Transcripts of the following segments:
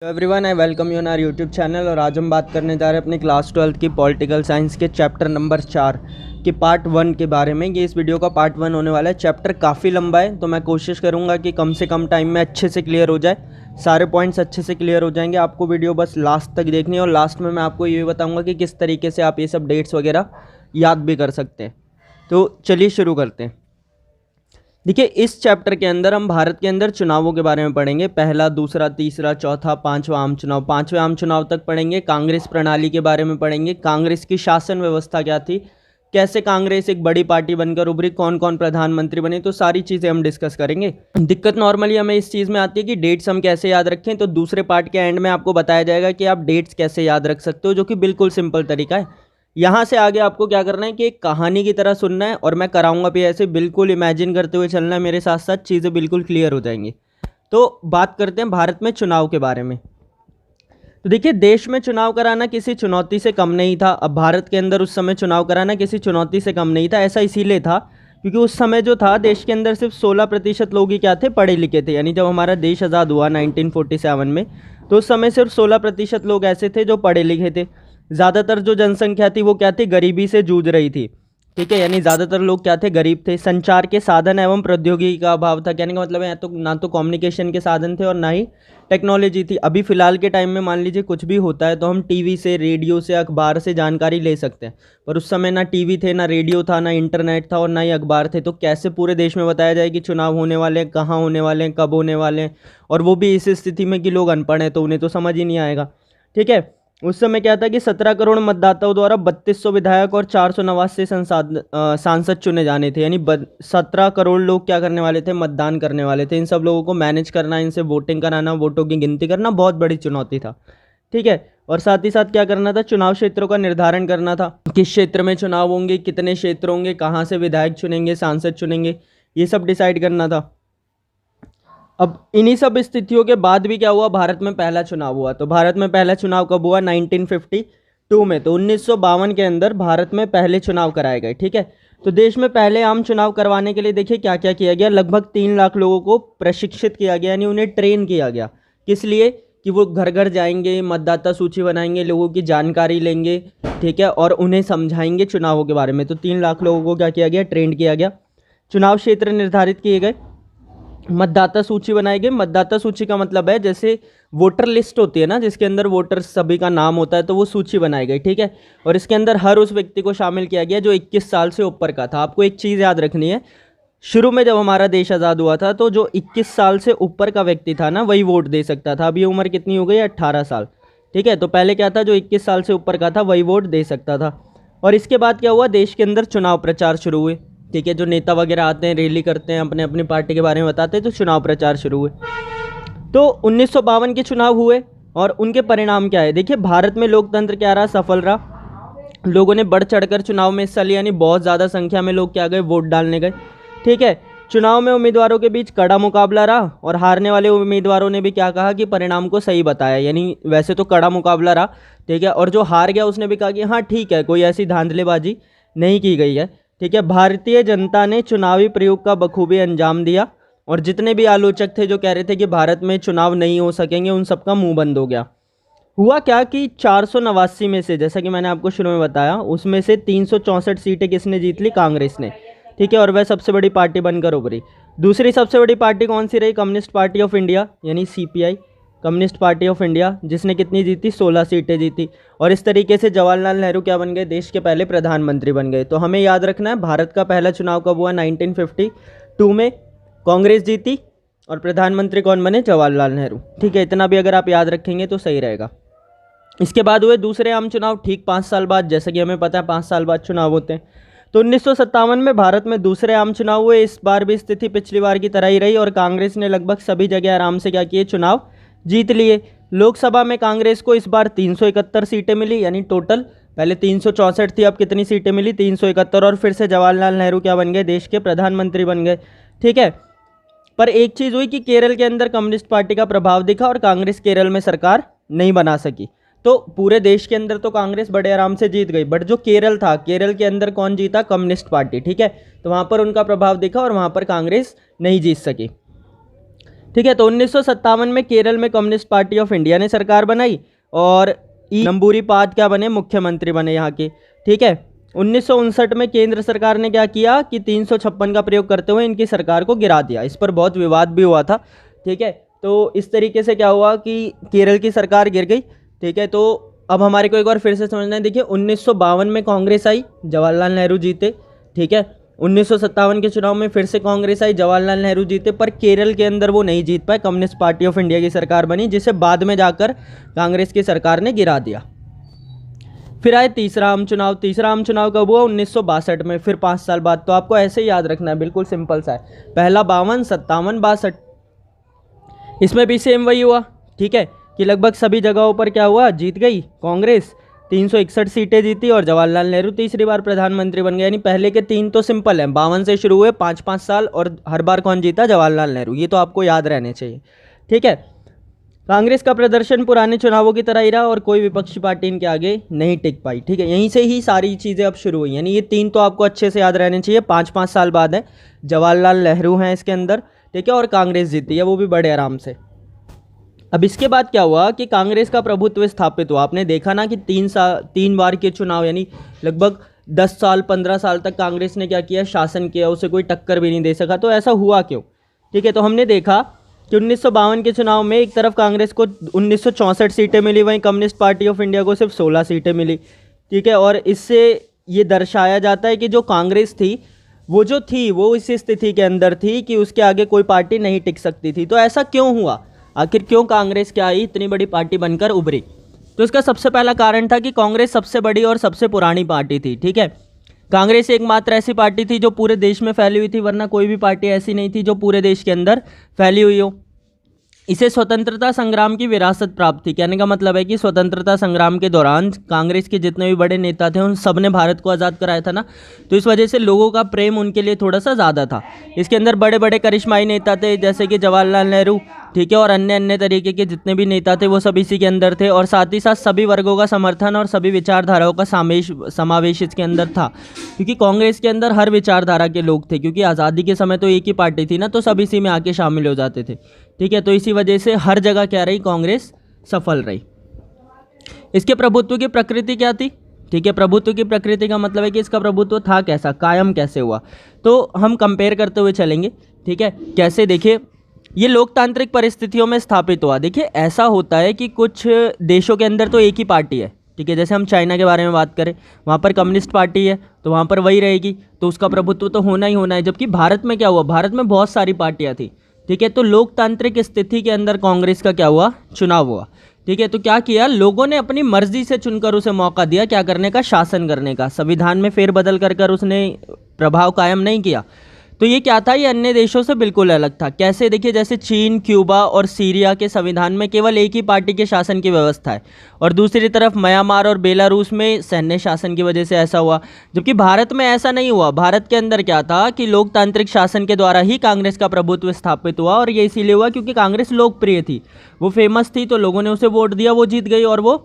Everyone, I welcome you on our YouTube channel. और आज हम बात करने जा रहे हैं अपनी क्लास 12 की पॉलिटिकल साइंस के चैप्टर नंबर 4 के पार्ट 1 के बारे में। ये इस वीडियो का पार्ट 1 होने वाला है। चैप्टर काफ़ी लंबा है, तो मैं कोशिश करूंगा कि कम से कम टाइम में अच्छे से क्लियर हो जाए, सारे पॉइंट्स अच्छे से क्लियर हो जाएंगे। आपको वीडियो बस लास्ट तक देखनी है और लास्ट में मैं आपको ये बताऊँगा कि किस तरीके से आप ये सब डेट्स वगैरह याद भी कर सकते हैं। तो चलिए शुरू करते हैं। देखिए, इस चैप्टर के अंदर हम भारत के अंदर चुनावों के बारे में पढ़ेंगे। पहला, दूसरा, तीसरा, चौथा, पांचवा आम चुनाव, पांचवें आम चुनाव तक पढ़ेंगे। कांग्रेस प्रणाली के बारे में पढ़ेंगे, कांग्रेस की शासन व्यवस्था क्या थी, कैसे कांग्रेस एक बड़ी पार्टी बनकर उभरी, कौन कौन प्रधानमंत्री बने, तो सारी चीज़ें हम डिस्कस करेंगे। दिक्कत नॉर्मली हमें इस चीज़ में आती है कि डेट्स हम कैसे याद रखें। तो दूसरे पार्ट के एंड में आपको बताया जाएगा कि आप डेट्स कैसे याद रख सकते हो, जो कि बिल्कुल सिंपल तरीका है। यहाँ से आगे आपको क्या करना है कि एक कहानी की तरह सुनना है, और मैं कराऊंगा भी ऐसे, बिल्कुल इमेजिन करते हुए चलना है मेरे साथ साथ, चीज़ें बिल्कुल क्लियर हो जाएंगी। तो बात करते हैं भारत में चुनाव के बारे में। तो देखिए, देश में चुनाव कराना किसी चुनौती से कम नहीं था। अब भारत के अंदर उस समय चुनाव कराना किसी चुनौती से कम नहीं था। ऐसा इसीलिए था क्योंकि उस समय जो था, देश के अंदर सिर्फ 16% लोग ही क्या थे, पढ़े लिखे थे। यानी जब हमारा देश आज़ाद हुआ 1947 में, तो उस समय सिर्फ 16% लोग ऐसे थे जो पढ़े लिखे थे। ज़्यादातर जो जनसंख्या थी वो क्या थी, गरीबी से जूझ रही थी। ठीक है, यानी ज़्यादातर लोग क्या थे, गरीब थे। संचार के साधन एवं प्रौद्योगिकी का अभाव था। कहने का मतलब है तो ना तो कम्युनिकेशन के साधन थे और ना ही टेक्नोलॉजी थी। अभी फ़िलहाल के टाइम में मान लीजिए कुछ भी होता है तो हम टीवी से, रेडियो से, अखबार से जानकारी ले सकते हैं, पर उस समय ना टीवी थे, ना रेडियो था, ना इंटरनेट था और ना ही अखबार थे। तो कैसे पूरे देश में बताया जाए कि चुनाव होने वाले हैं, कहाँ होने वाले हैं, कब होने वाले हैं, और वो भी इस स्थिति में कि लोग अनपढ़ हैं, तो उन्हें तो समझ ही नहीं आएगा। ठीक है, उस समय क्या था कि 17 करोड़ मतदाताओं द्वारा 3200 विधायक और 489 सांसद चुने जाने थे। यानी 17 करोड़ लोग क्या करने वाले थे, मतदान करने वाले थे। इन सब लोगों को मैनेज करना, इनसे वोटिंग कराना, वोटों की गिनती करना बहुत बड़ी चुनौती था। ठीक है, और साथ ही साथ क्या करना था, चुनाव क्षेत्रों का निर्धारण करना था। किस क्षेत्र में चुनाव होंगे, कितने क्षेत्र होंगे, कहाँ से विधायक चुनेंगे, सांसद चुनेंगे, ये सब डिसाइड करना था। अब इन्हीं सब स्थितियों के बाद भी क्या हुआ, भारत में पहला चुनाव हुआ। तो भारत में पहला चुनाव कब हुआ, 1952 में। तो 1952 के अंदर भारत में पहले चुनाव कराए गए। ठीक है, तो देश में पहले आम चुनाव करवाने के लिए देखिए क्या क्या किया गया। लगभग 3 लाख लोगों को प्रशिक्षित किया गया, यानी उन्हें ट्रेन किया गया। किस लिए, कि वो घर घर जाएंगे, मतदाता सूची बनाएंगे, लोगों की जानकारी लेंगे, ठीक है, और उन्हें समझाएंगे चुनावों के बारे में। तो 3 लाख लोगों को क्या किया गया, ट्रेन किया गया। चुनाव क्षेत्र निर्धारित किए गए, मतदाता सूची बनाई गई। मतदाता सूची का मतलब है जैसे वोटर लिस्ट होती है ना, जिसके अंदर वोटर सभी का नाम होता है, तो वो सूची बनाई गई। ठीक है, और इसके अंदर हर उस व्यक्ति को शामिल किया गया जो 21 साल से ऊपर का था। आपको एक चीज़ याद रखनी है, शुरू में जब हमारा देश आज़ाद हुआ था तो जो 21 साल से ऊपर का व्यक्ति था ना, वही वोट दे सकता था। अब ये उम्र कितनी हो गई, 18 साल। ठीक है, तो पहले क्या था, जो 21 साल से ऊपर का था वही वोट दे सकता था। और इसके बाद क्या हुआ, देश के अंदर चुनाव प्रचार शुरू हुए। ठीक है, जो नेता वगैरह आते हैं, रैली करते हैं, अपने अपनी पार्टी के बारे में बताते हैं, तो चुनाव प्रचार शुरू हुए। तो 1952 के चुनाव हुए और उनके परिणाम क्या है। देखिए, भारत में लोकतंत्र क्या रहा, सफल रहा। लोगों ने बढ़ चढ़कर चुनाव में हिस्सा लिया, यानी बहुत ज़्यादा संख्या में लोग क्या गए, वोट डालने गए। ठीक है, चुनाव में उम्मीदवारों के बीच कड़ा मुकाबला रहा और हारने वाले उम्मीदवारों ने भी क्या कहा कि परिणाम को सही बताया। यानी वैसे तो कड़ा मुकाबला रहा, ठीक है, और जो हार गया उसने भी कहा कि हाँ ठीक है, कोई ऐसी धांधलेबाजी नहीं की गई है। ठीक है, भारतीय जनता ने चुनावी प्रयोग का बखूबी अंजाम दिया और जितने भी आलोचक थे जो कह रहे थे कि भारत में चुनाव नहीं हो सकेंगे, उन सबका मुंह बंद हो गया। हुआ क्या कि 489 में से, जैसा कि मैंने आपको शुरू में बताया, उसमें से 364 सीटें किसने जीत ली, कांग्रेस ने। ठीक है, और वह सबसे बड़ी पार्टी बनकर उभरी। दूसरी सबसे बड़ी पार्टी कौन सी रही, कम्युनिस्ट पार्टी ऑफ इंडिया, यानी CPI, communist party of India, जिसने कितनी जीती, 16 सीटें जीती। और इस तरीके से जवाहरलाल नेहरू क्या बन गए, देश के पहले प्रधानमंत्री बन गए। तो हमें याद रखना है, भारत का पहला चुनाव कब हुआ, 1952 में। कांग्रेस जीती और प्रधानमंत्री कौन बने, जवाहरलाल नेहरू। ठीक है, इतना भी अगर आप याद रखेंगे तो सही रहेगा। इसके बाद हुए दूसरे आम चुनाव, ठीक 5 साल बाद। जैसा कि हमें पता है 5 साल बाद चुनाव होते हैं। तो 1957 में भारत में दूसरे आम चुनाव हुए। इस बार भी स्थिति पिछली बार की तरह ही रही और कांग्रेस ने लगभग सभी जगह आराम से क्या किए, चुनाव जीत लिए। लोकसभा में कांग्रेस को इस बार 371 सीटें मिली, यानी टोटल पहले 364 थी, अब कितनी सीटें मिली, 371। और फिर से जवाहरलाल नेहरू क्या बन गए, देश के प्रधानमंत्री बन गए। ठीक है, पर एक चीज़ हुई कि केरल के अंदर कम्युनिस्ट पार्टी का प्रभाव दिखा और कांग्रेस केरल में सरकार नहीं बना सकी। तो पूरे देश के अंदर तो कांग्रेस बड़े आराम से जीत गई, बट जो केरल था, केरल के अंदर कौन जीता, कम्युनिस्ट पार्टी। ठीक है, तो वहाँ पर उनका प्रभाव दिखा और वहाँ पर कांग्रेस नहीं जीत सकी। ठीक है। तो 1957 में केरल में कम्युनिस्ट पार्टी ऑफ इंडिया ने सरकार बनाई और नंबूरीपाद क्या बने, मुख्यमंत्री बने यहाँ के। ठीक है। 1959 में केंद्र सरकार ने क्या किया कि 356 का प्रयोग करते हुए इनकी सरकार को गिरा दिया। इस पर बहुत विवाद भी हुआ था। ठीक है। तो इस तरीके से क्या हुआ कि केरल की सरकार गिर गई। ठीक है। तो अब हमारे को एक बार फिर से समझना है। देखिए 1952 में कांग्रेस आई, जवाहरलाल नेहरू जीते। ठीक है। 1957 के चुनाव में फिर से कांग्रेस आई, जवाहरलाल नेहरू जीते, पर केरल के अंदर वो नहीं जीत पाए। कम्युनिस्ट पार्टी ऑफ इंडिया की सरकार बनी, जिसे बाद में जाकर कांग्रेस की सरकार ने गिरा दिया। फिर आए तीसरा आम चुनाव। तीसरा आम चुनाव कब हुआ? 1962 में, फिर 5 साल बाद। तो आपको ऐसे ही याद रखना है, बिल्कुल सिंपल सा है। पहला 52, 57, 62। इसमें भी सेम वही हुआ। ठीक है कि लगभग सभी जगहों पर क्या हुआ, जीत गई कांग्रेस, 361 सीटें जीती और जवाहरलाल नेहरू तीसरी बार प्रधानमंत्री बन गए। यानी पहले के 3 तो सिंपल हैं, 52 से शुरू हुए, 5-5 साल, और हर बार कौन जीता? जवाहरलाल नेहरू। ये तो आपको याद रहने चाहिए। ठीक है। कांग्रेस का प्रदर्शन पुराने चुनावों की तरह ही रहा और कोई विपक्षी पार्टी इनके आगे नहीं टिक पाई। ठीक है। यहीं से ही सारी चीज़ें अब शुरू हुई। यानी ये 3 तो आपको अच्छे से याद रहने चाहिए। 5-5 साल बाद है, जवाहरलाल नेहरू हैं इसके अंदर। ठीक है। और कांग्रेस जीती है, वो भी बड़े आराम से। अब इसके बाद क्या हुआ कि कांग्रेस का प्रभुत्व स्थापित हुआ। आपने देखा ना कि 3 बार के चुनाव, यानी लगभग 10 साल 15 साल तक कांग्रेस ने क्या किया, शासन किया, उसे कोई टक्कर भी नहीं दे सका। तो ऐसा हुआ क्यों? ठीक है। तो हमने देखा कि 1952 के चुनाव में एक तरफ कांग्रेस को 1964 सीटें मिली, वहीं कम्युनिस्ट पार्टी ऑफ इंडिया को सिर्फ 16 सीटें मिली। ठीक है। और इससे ये दर्शाया जाता है कि जो कांग्रेस थी वो इस स्थिति के अंदर थी कि उसके आगे कोई पार्टी नहीं टिक सकती थी। तो ऐसा क्यों हुआ? आखिर क्यों कांग्रेस क्या आई, इतनी बड़ी पार्टी बनकर उभरी? तो इसका सबसे पहला कारण था कि कांग्रेस सबसे बड़ी और सबसे पुरानी पार्टी थी। ठीक है। कांग्रेस एकमात्र ऐसी पार्टी थी जो पूरे देश में फैली हुई थी, वरना कोई भी पार्टी ऐसी नहीं थी जो पूरे देश के अंदर फैली हुई हो। इसे स्वतंत्रता संग्राम की विरासत प्राप्त थी। कहने का मतलब है कि स्वतंत्रता संग्राम के दौरान कांग्रेस के जितने भी बड़े नेता थे उन सब ने भारत को आज़ाद कराया था ना, तो इस वजह से लोगों का प्रेम उनके लिए थोड़ा सा ज़्यादा था। इसके अंदर बड़े बड़े करिश्माई नेता थे, जैसे कि जवाहरलाल नेहरू। ठीक है। और अन्य अन्य तरीके के जितने भी नेता थे वो सब इसी के अंदर थे। और साथ ही साथ सभी वर्गों का समर्थन और सभी विचारधाराओं का समावेश इसके अंदर था, क्योंकि कांग्रेस के अंदर हर विचारधारा के लोग थे। क्योंकि आज़ादी के समय तो एक ही पार्टी थी ना, तो सब इसी में आके शामिल हो जाते थे। ठीक है। तो इसी वजह से हर जगह क्या रही, कांग्रेस सफल रही। इसके प्रभुत्व की प्रकृति क्या थी? ठीक है। प्रभुत्व की प्रकृति का मतलब है कि इसका प्रभुत्व था कैसा, कायम कैसे हुआ। तो हम कंपेयर करते हुए चलेंगे। ठीक है। कैसे? देखिए, ये लोकतांत्रिक परिस्थितियों में स्थापित हुआ। देखिए ऐसा होता है कि कुछ देशों के अंदर तो एक ही पार्टी है। ठीक है। जैसे हम चाइना के बारे में बात करें, वहाँ पर कम्युनिस्ट पार्टी है, तो वहाँ पर वही रहेगी, तो उसका प्रभुत्व तो होना ही होना है। जबकि भारत में क्या हुआ, भारत में बहुत सारी पार्टियाँ थी। ठीक है। तो लोकतांत्रिक स्थिति के अंदर कांग्रेस का क्या हुआ, चुनाव हुआ। ठीक है। तो क्या किया, लोगों ने अपनी मर्जी से चुनकर उसे मौका दिया, क्या करने का, शासन करने का। संविधान में फेरबदल कर उसने प्रभाव कायम नहीं किया। तो ये क्या था, ये अन्य देशों से बिल्कुल अलग था। कैसे? देखिए, जैसे चीन, क्यूबा और सीरिया के संविधान में केवल एक ही पार्टी के शासन की व्यवस्था है, और दूसरी तरफ म्यांमार और बेलारूस में सैन्य शासन की वजह से ऐसा हुआ। जबकि भारत में ऐसा नहीं हुआ। भारत के अंदर क्या था कि लोकतांत्रिक शासन के द्वारा ही कांग्रेस का प्रभुत्व स्थापित हुआ, और ये इसीलिए हुआ क्योंकि कांग्रेस लोकप्रिय थी, वो फेमस थी, तो लोगों ने उसे वोट दिया, वो जीत गई और वो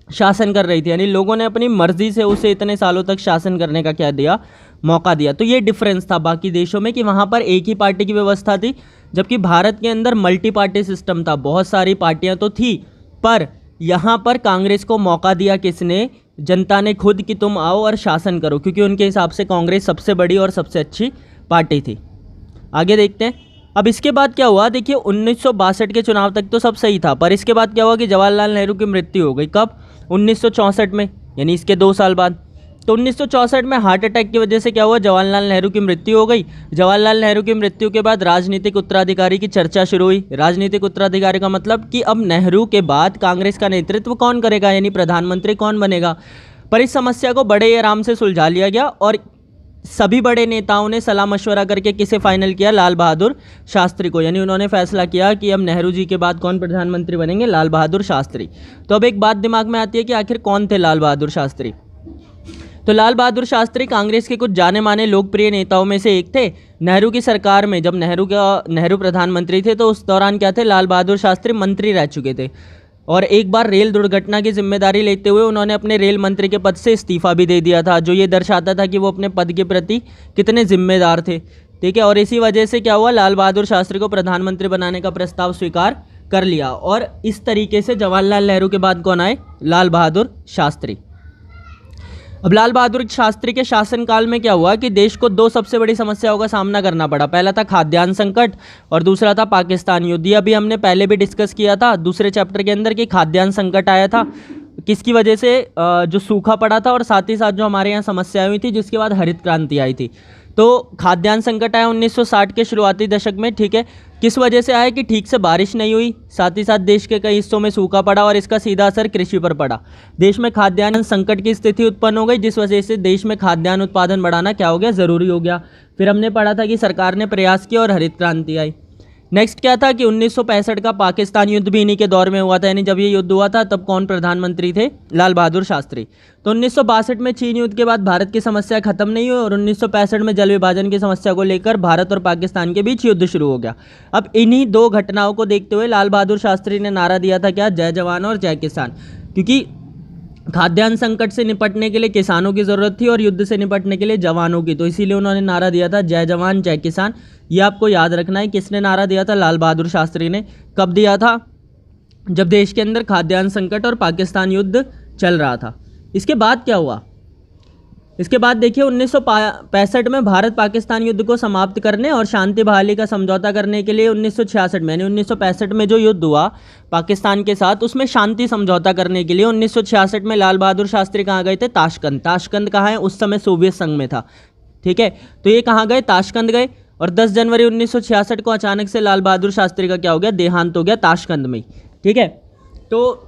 शासन कर रही थी। यानी लोगों ने अपनी मर्जी से उसे इतने सालों तक शासन करने का क्या दिया, मौका दिया। तो ये डिफरेंस था बाकी देशों में कि वहाँ पर एक ही पार्टी की व्यवस्था थी, जबकि भारत के अंदर मल्टी पार्टी सिस्टम था। बहुत सारी पार्टियाँ तो थी, पर यहाँ पर कांग्रेस को मौका दिया किसने, जनता ने खुद, कि तुम आओ और शासन करो, क्योंकि उनके हिसाब से कांग्रेस सबसे बड़ी और सबसे अच्छी पार्टी थी। आगे देखते हैं। अब इसके बाद क्या हुआ, देखिए 1962 के चुनाव तक तो सब सही था, पर इसके बाद क्या हुआ कि जवाहरलाल नेहरू की मृत्यु हो गई। कब? 1964 में, यानी इसके 2 साल बाद। तो 1964 में हार्ट अटैक की वजह से क्या हुआ, जवाहरलाल नेहरू की मृत्यु हो गई। जवाहरलाल नेहरू की मृत्यु के बाद राजनीतिक उत्तराधिकारी की चर्चा शुरू हुई। राजनीतिक उत्तराधिकारी का मतलब कि अब नेहरू के बाद कांग्रेस का नेतृत्व कौन करेगा, यानी प्रधानमंत्री कौन बनेगा। पर इस समस्या को बड़े आराम से सुलझा लिया गया, और सभी बड़े नेताओं ने सलाह मशवरा करके किसे फाइनल किया, लाल बहादुर शास्त्री को। यानी उन्होंने फैसला किया कि अब नेहरू जी के बाद कौन प्रधानमंत्री बनेंगे, लाल बहादुर शास्त्री। तो अब एक बात दिमाग में आती है कि आखिर कौन थे लाल बहादुर शास्त्री। तो लाल बहादुर शास्त्री कांग्रेस के कुछ जाने माने लोकप्रिय नेताओं में से एक थे। नेहरू की सरकार में जब नेहरू प्रधानमंत्री थे, तो उस दौरान क्या थे, लाल बहादुर शास्त्री मंत्री रह चुके थे, और एक बार रेल दुर्घटना की जिम्मेदारी लेते हुए उन्होंने अपने रेल मंत्री के पद से इस्तीफा भी दे दिया था, जो ये दर्शाता था कि वो अपने पद के प्रति कितने जिम्मेदार थे। ठीक है, और इसी वजह से क्या हुआ, लाल बहादुर शास्त्री को प्रधानमंत्री बनाने का प्रस्ताव स्वीकार कर लिया। और इस तरीके से जवाहरलाल नेहरू के बाद कौन आए, लाल बहादुर शास्त्री। अब लाल बहादुर शास्त्री के शासनकाल में क्या हुआ कि देश को दो सबसे बड़ी समस्याओं का सामना करना पड़ा। पहला था खाद्यान्न संकट और दूसरा था पाकिस्तान युद्ध। ये अभी हमने पहले भी डिस्कस किया था दूसरे चैप्टर के अंदर कि खाद्यान्न संकट आया था किसकी वजह से, जो सूखा पड़ा था और साथ ही साथ जो हमारे यहाँ समस्याएं हुई थी, जिसके बाद हरित क्रांति आई थी। तो खाद्यान्न संकट आया 1960 के शुरुआती दशक में, ठीक है। किस वजह से आया कि ठीक से बारिश नहीं हुई, साथ ही साथ देश के कई हिस्सों में सूखा पड़ा और इसका सीधा असर कृषि पर पड़ा। देश में खाद्यान्न संकट की स्थिति उत्पन्न हो गई, जिस वजह से देश में खाद्यान्न उत्पादन बढ़ाना क्या हो गया, ज़रूरी हो गया। फिर हमने पढ़ा था कि सरकार ने प्रयास किया और हरित क्रांति आई। नेक्स्ट क्या था कि 1965 का पाकिस्तान युद्ध भी इन्हीं के दौर में हुआ था, यानी जब ये युद्ध हुआ था तब कौन प्रधानमंत्री थे, लाल बहादुर शास्त्री। तो 1962 में चीन युद्ध के बाद भारत की समस्या खत्म नहीं हुई और 1965 में जल विभाजन की समस्या को लेकर भारत और पाकिस्तान के बीच युद्ध शुरू हो गया। अब इन्हीं दो घटनाओं को देखते हुए लाल बहादुर शास्त्री ने नारा दिया था क्या, जय जवान और जय किसान। क्योंकि खाद्यान्न संकट से निपटने के लिए किसानों की ज़रूरत थी और युद्ध से निपटने के लिए जवानों की, तो इसीलिए उन्होंने नारा दिया था जय जवान जय किसान। ये आपको याद रखना है, किसने नारा दिया था, लाल बहादुर शास्त्री ने। कब दिया था, जब देश के अंदर खाद्यान्न संकट और पाकिस्तान युद्ध चल रहा था। इसके बाद क्या हुआ, इसके बाद देखिए 1965 में भारत पाकिस्तान युद्ध को समाप्त करने और शांति बहाली का समझौता करने के लिए 1966 में, यानी 1965 में जो युद्ध हुआ पाकिस्तान के साथ, उसमें शांति समझौता करने के लिए 1966 में लाल बहादुर शास्त्री कहाँ गए थे, ताशकंद। ताशकंद कहाँ है, उस समय सोवियत संघ में था, ठीक है। तो ये कहाँ गए, ताशकंद गए। और 10 जनवरी 1966 को अचानक से लाल बहादुर शास्त्री का क्या हो गया, देहांत हो गया ताशकंद में, ठीक है। तो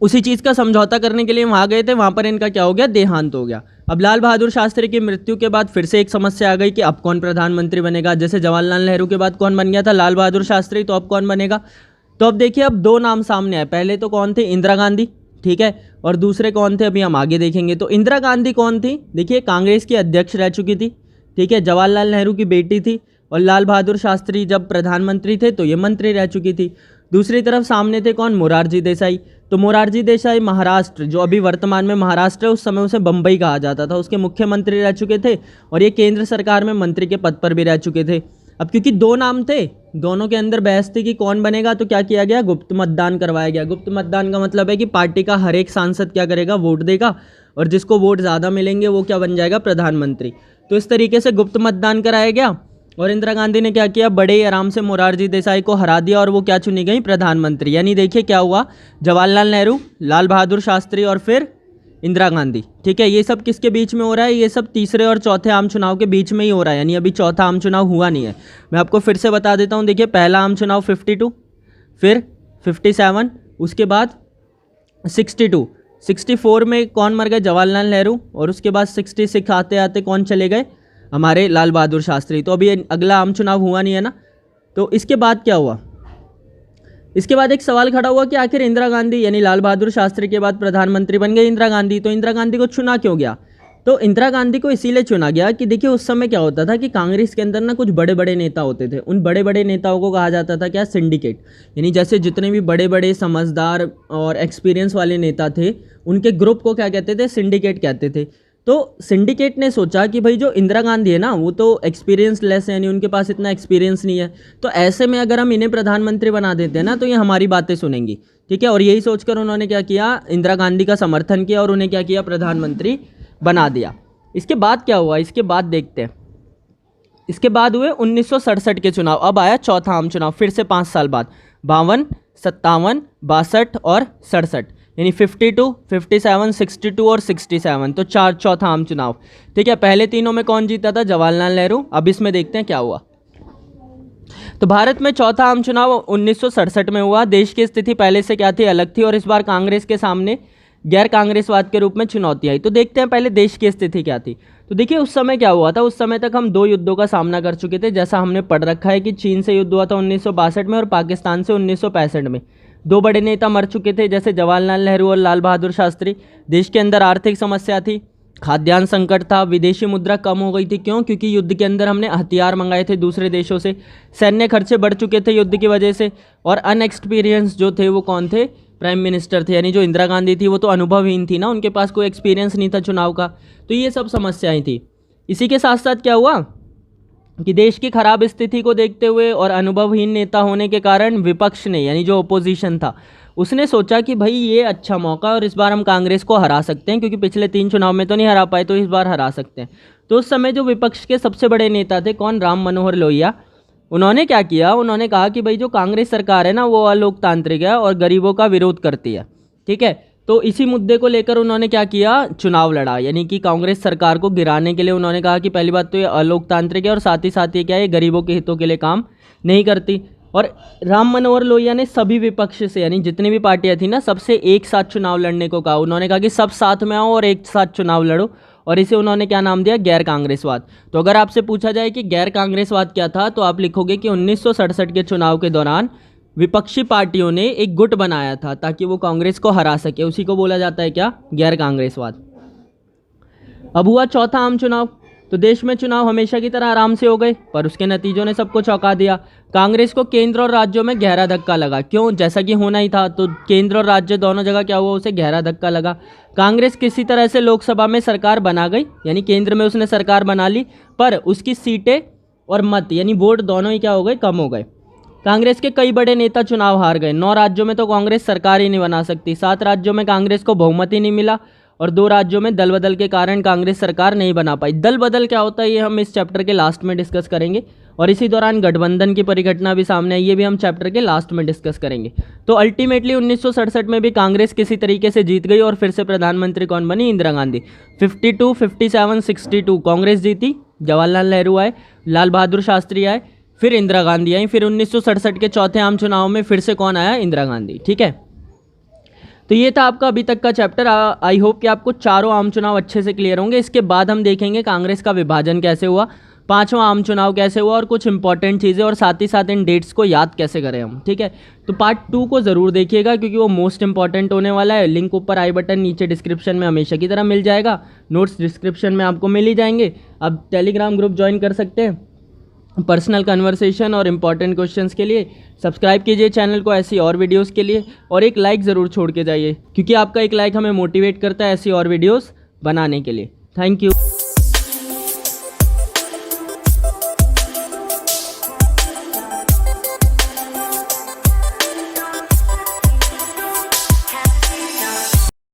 उसी चीज़ का समझौता करने के लिए वहाँ गए थे, वहाँ पर इनका क्या हो गया, देहांत हो गया। अब लाल बहादुर शास्त्री की मृत्यु के बाद फिर से एक समस्या आ गई कि अब कौन प्रधानमंत्री बनेगा। जैसे जवाहरलाल नेहरू के बाद कौन बन गया था, लाल बहादुर शास्त्री, तो अब कौन बनेगा। तो अब देखिए अब दो नाम सामने आए। पहले तो कौन थे, इंदिरा गांधी, ठीक है, और दूसरे कौन थे अभी हम आगे देखेंगे। तो इंदिरा गांधी कौन थी, देखिए कांग्रेस की अध्यक्ष रह चुकी थी, ठीक है, जवाहरलाल नेहरू की बेटी थी। और लाल बहादुर शास्त्री जब प्रधानमंत्री थे तो ये मंत्री रह चुकी थी। दूसरी तरफ सामने थे कौन, मोरारजी देसाई। तो मोरारजी देसाई महाराष्ट्र, जो अभी वर्तमान में महाराष्ट्र है, उस समय उसे बम्बई कहा जाता था, उसके मुख्यमंत्री रह चुके थे और ये केंद्र सरकार में मंत्री के पद पर भी रह चुके थे। अब क्योंकि दो नाम थे, दोनों के अंदर बहस थी कि कौन बनेगा, तो क्या किया गया, गुप्त मतदान करवाया गया। गुप्त मतदान का मतलब है कि पार्टी का हर एक सांसद क्या करेगा, वोट देगा और जिसको वोट ज़्यादा मिलेंगे वो क्या बन जाएगा, प्रधानमंत्री। तो इस तरीके से गुप्त मतदान कराया गया और इंदिरा गांधी ने क्या किया, बड़े ही आराम से मोरारजी देसाई को हरा दिया और वो क्या चुनी गई, प्रधानमंत्री। यानी देखिए क्या हुआ, जवाहरलाल नेहरू, लाल बहादुर शास्त्री और फिर इंदिरा गांधी, ठीक है। ये सब किसके बीच में हो रहा है, ये सब तीसरे और चौथे आम चुनाव के बीच में ही हो रहा है, यानी अभी चौथा आम चुनाव हुआ नहीं है। मैं आपको फिर से बता देता हूँ, देखिए पहला आम चुनाव 52, फिर 57, उसके बाद 62, 64 में कौन मर गए, जवाहरलाल नेहरू, और उसके बाद 66 आते आते कौन चले गए, हमारे लाल बहादुर शास्त्री। तो अभी अगला आम चुनाव हुआ नहीं है ना। तो इसके बाद क्या हुआ, इसके बाद एक सवाल खड़ा हुआ कि आखिर इंदिरा गांधी यानी लाल बहादुर शास्त्री के बाद प्रधानमंत्री बन गई इंदिरा गांधी, तो इंदिरा गांधी को चुना क्यों गया। तो इंदिरा गांधी को इसीलिए चुना गया कि देखिए उस समय क्या होता था कि कांग्रेस के अंदर ना कुछ बड़े बड़े नेता होते थे। उन बड़े बड़े नेताओं को कहा जाता था क्या, सिंडिकेट। यानी जैसे जितने भी बड़े बड़े समझदार और एक्सपीरियंस वाले नेता थे, उनके ग्रुप को क्या कहते थे, सिंडिकेट कहते थे। तो सिंडिकेट ने सोचा कि भाई जो इंदिरा गांधी है ना, वो तो एक्सपीरियंस लेस है, यानी उनके पास इतना एक्सपीरियंस नहीं है, तो ऐसे में अगर हम इन्हें प्रधानमंत्री बना देते हैं ना, तो ये हमारी बातें सुनेंगी, ठीक है। और यही सोचकर उन्होंने क्या किया, इंदिरा गांधी का समर्थन किया और उन्हें क्या किया, प्रधानमंत्री बना दिया। इसके बाद क्या हुआ, इसके बाद देखते हैं। इसके बाद हुए 1967 के चुनाव। अब आया चौथा आम चुनाव, फिर से 5 साल बाद, 52, 57, 62 और 67, यानी 52, 57, 62 और 67। तो चौथा आम चुनाव, ठीक है। पहले तीनों में कौन जीता था, जवाहरलाल नेहरू। अब इसमें देखते हैं क्या हुआ। तो भारत में चौथा आम चुनाव 1967 में हुआ। देश की स्थिति पहले से क्या थी, अलग थी और इस बार कांग्रेस के सामने गैर कांग्रेसवाद के रूप में चुनौती आई। तो देखते हैं पहले देश की स्थिति क्या थी। तो देखिए उस समय क्या हुआ था, उस समय तक हम 2 युद्धों का सामना कर चुके थे। जैसा हमने पढ़ रखा है कि चीन से युद्ध हुआ था 1962 में और पाकिस्तान से 1965 में। 2 बड़े नेता मर चुके थे, जैसे जवाहरलाल नेहरू और लाल बहादुर शास्त्री। देश के अंदर आर्थिक समस्या थी, खाद्यान्न संकट था, विदेशी मुद्रा कम हो गई थी। क्यों, क्योंकि युद्ध के अंदर हमने हथियार मंगाए थे दूसरे देशों से। सैन्य खर्चे बढ़ चुके थे युद्ध की वजह से। और अनएक्सपीरियंस जो थे वो कौन थे, प्राइम मिनिस्टर थे, यानी जो इंदिरा गांधी थी वो तो अनुभवहीन थी ना, उनके पास कोई एक्सपीरियंस नहीं था चुनाव का। तो ये सब समस्याएं थी। इसी के साथ साथ क्या हुआ कि देश की खराब स्थिति को देखते हुए और अनुभवहीन नेता होने के कारण विपक्ष ने, यानी जो ओपोजिशन था, उसने सोचा कि भाई ये अच्छा मौका और इस बार हम कांग्रेस को हरा सकते हैं, क्योंकि पिछले 3 चुनाव में तो नहीं हरा पाए, तो इस बार हरा सकते हैं। तो उस समय जो विपक्ष के सबसे बड़े नेता थे, कौन, राम मनोहर लोहिया, उन्होंने क्या किया, उन्होंने कहा कि भाई जो कांग्रेस सरकार है ना वो अलोकतांत्रिक है और गरीबों का विरोध करती है, ठीक है। तो इसी मुद्दे को लेकर उन्होंने क्या किया, चुनाव लड़ा, यानी कि कांग्रेस सरकार को गिराने के लिए उन्होंने कहा कि पहली बात तो ये अलोकतांत्रिक है और साथ ही ये क्या है, गरीबों के हितों के लिए काम नहीं करती। और राम मनोहर लोहिया ने सभी विपक्ष से, यानी जितनी भी पार्टियां थी ना, सबसे एक साथ चुनाव लड़ने को कहा। उन्होंने कहा कि सब साथ में आओ और एक साथ चुनाव लड़ो, और इसे उन्होंने क्या नाम दिया, गैर कांग्रेसवाद। तो अगर आपसे पूछा जाए कि गैर कांग्रेसवाद क्या था, तो आप लिखोगे कि 1967 के चुनाव के दौरान विपक्षी पार्टियों ने एक गुट बनाया था ताकि वो कांग्रेस को हरा सके, उसी को बोला जाता है क्या, गैर कांग्रेसवाद। अब हुआ चौथा आम चुनाव। तो देश में चुनाव हमेशा की तरह आराम से हो गए, पर उसके नतीजों ने सबको चौंका दिया। कांग्रेस को केंद्र और राज्यों में गहरा धक्का लगा। क्यों, जैसा कि होना ही था, तो केंद्र और राज्य दोनों जगह क्या हुआ, उसे गहरा धक्का लगा। कांग्रेस किसी तरह से लोकसभा में सरकार बना गई, यानी केंद्र में उसने सरकार बना ली, पर उसकी सीटें और मत, यानी वोट दोनों ही क्या हो गए, कम हो गए। कांग्रेस के कई बड़े नेता चुनाव हार गए। 9 राज्यों में तो कांग्रेस सरकार ही नहीं बना सकती, 7 राज्यों में कांग्रेस को बहुमत ही नहीं मिला, और 2 राज्यों में दल बदल के कारण कांग्रेस सरकार नहीं बना पाई। दल बदल क्या होता है ये हम इस चैप्टर के लास्ट में डिस्कस करेंगे, और इसी दौरान गठबंधन की परिघटना भी सामने आई, ये भी हम चैप्टर के लास्ट में डिस्कस करेंगे। तो अल्टीमेटली 1967 में भी कांग्रेस किसी तरीके से जीत गई, और फिर से प्रधानमंत्री कौन बनी, इंदिरा गांधी। 52, 57, 62 कांग्रेस जीती, जवाहरलाल नेहरू आए, लाल बहादुर शास्त्री आए, फिर इंदिरा गांधी आई, फिर 1967 के चौथे आम चुनाव में फिर से कौन आया, इंदिरा गांधी, ठीक है। तो ये था आपका अभी तक का चैप्टर। आई होप कि आपको चारों आम चुनाव अच्छे से क्लियर होंगे। इसके बाद हम देखेंगे कांग्रेस का विभाजन कैसे हुआ, 5वां आम चुनाव कैसे हुआ, और कुछ इंपॉर्टेंट चीज़ें, और साथ ही साथ इन डेट्स को याद कैसे करें हम, ठीक है। तो पार्ट 2 को ज़रूर देखिएगा, क्योंकि वो मोस्ट इंपॉर्टेंट होने वाला है। लिंक ऊपर आई बटन, नीचे डिस्क्रिप्शन में हमेशा की तरह मिल जाएगा, नोट्स डिस्क्रिप्शन में आपको मिल ही जाएंगे। अब टेलीग्राम ग्रुप ज्वाइन कर सकते हैं पर्सनल कन्वर्सेशन और इम्पॉर्टेंट क्वेश्चंस के लिए। सब्सक्राइब कीजिए चैनल को ऐसी और वीडियोस के लिए, और एक लाइक ज़रूर छोड़ के जाइए, क्योंकि आपका एक लाइक हमें मोटिवेट करता है ऐसी और वीडियोस बनाने के लिए। Thank you.